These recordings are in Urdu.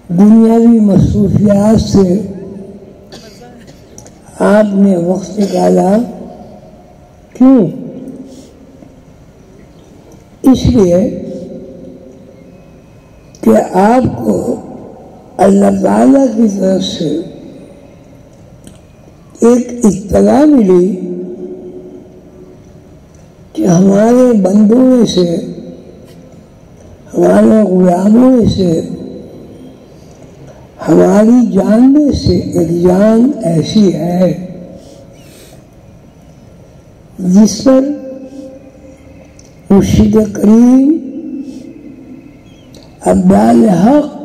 دنیاوی مصروفیات سے آپ نے وقت نکالا. کیوں؟ اس لیے کہ آپ کو اللہ تعالیٰ کی طرف سے ایک اطلاع ملی کہ ہمارے بندوں میں سے، ہمارے غلاموں میں سے، ہماری جان میں سے ایک جان ایسی ہے جس پر مرشد کریم ابدال حق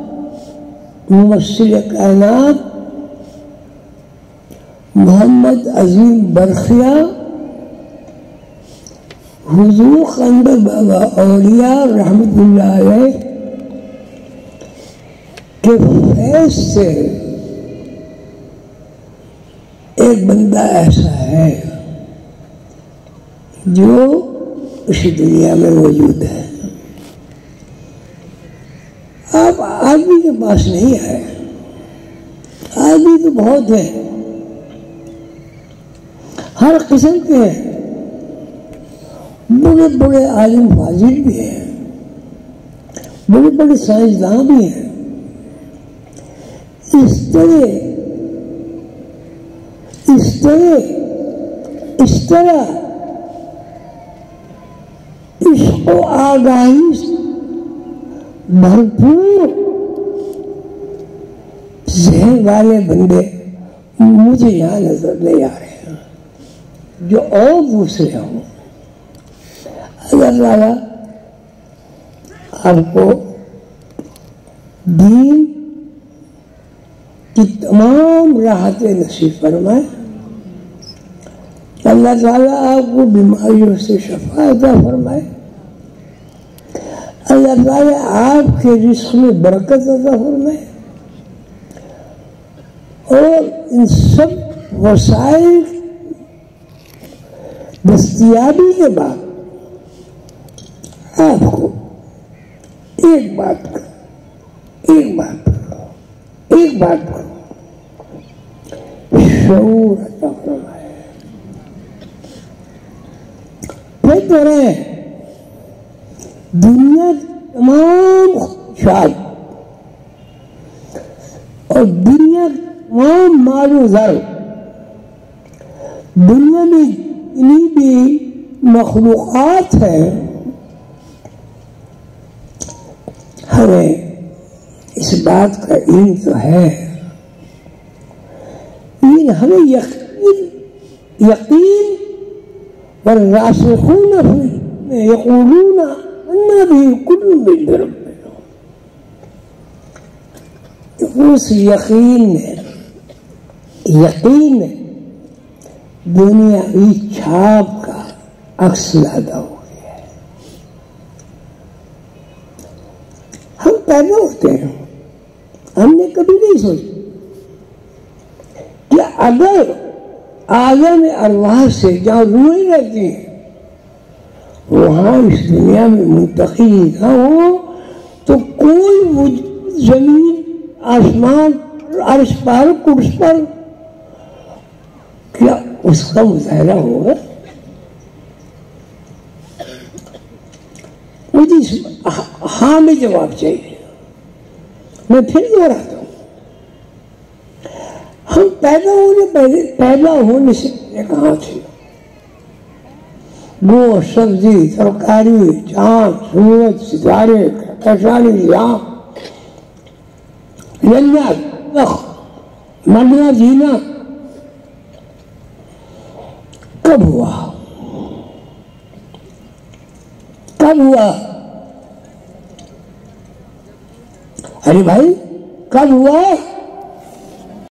ممثل کائنات محمد عظیم برخیا حضور قندر بابا اولیاء رحمت اللہ علیہ کے فیض سے ایک بندہ ایسا ہے جو اسی دنیا میں موجود ہے. آپ آدمی کے پاس نہیں ہے، آدمی تو بہت ہے، ہر قسم کے ہیں، بڑے بڑے عالم فاضل بھی ہیں، بڑے بڑے سائنسداں بھی ہیں. اس طرح عشق و آگاہی بھرپور ذہن والے بندے مجھے یہاں نظر نہیں آ رہے ہیں جو اور دوسرے ہوں. اللہ تعالیٰ آپ کو دین کی تمام راحتیں نصیب فرمائے. اللہ تعالیٰ آپ کو بیماریوں سے شفا عطا فرمائے. اللہ تعالیٰ آپ کے رزق میں برکت عطا فرمائے اور ان سب وسائل دستیابی کے بعد آپ کو ایک بات کا شعور عطا فرمائے. پھر تو رہے دنیا تمام شاد اور دنیا تمام مال و زر، دنیا میں جتنی بھی مخلوقات ہیں، ہمیں اس بات کا علم تو ہے، لیکن ہمیں یقین والراسخون یقولون انا بھی کل من ربنا. اس یقین میں دنیاوی چھاپ کا عکس لادا ہو گیا ہے. ہم پیدا ہوتے ہیں، ہم نے کبھی نہیں سوچا کہ اگر عالم ارواح سے جہاں روحیں رہتی ہیں وہاں اس دنیا میں منتقل نہ ہو تو کوئی زمین آسمان عرش پر کرس پر کیا اس کا مظاہرہ ہوگا؟ مجھے ہاں میں جواب چاہیے. میں پھر دوہراتا ہوں، ہم پیدا ہونے سے پہلے کہاں تھے؟ گوشت، سبزی، ترکاری، چاند، سورج، ستارے، کہکشاؤں، جنت، مرنا جینا کب ہوا؟ ارے بھائی کب ہوا؟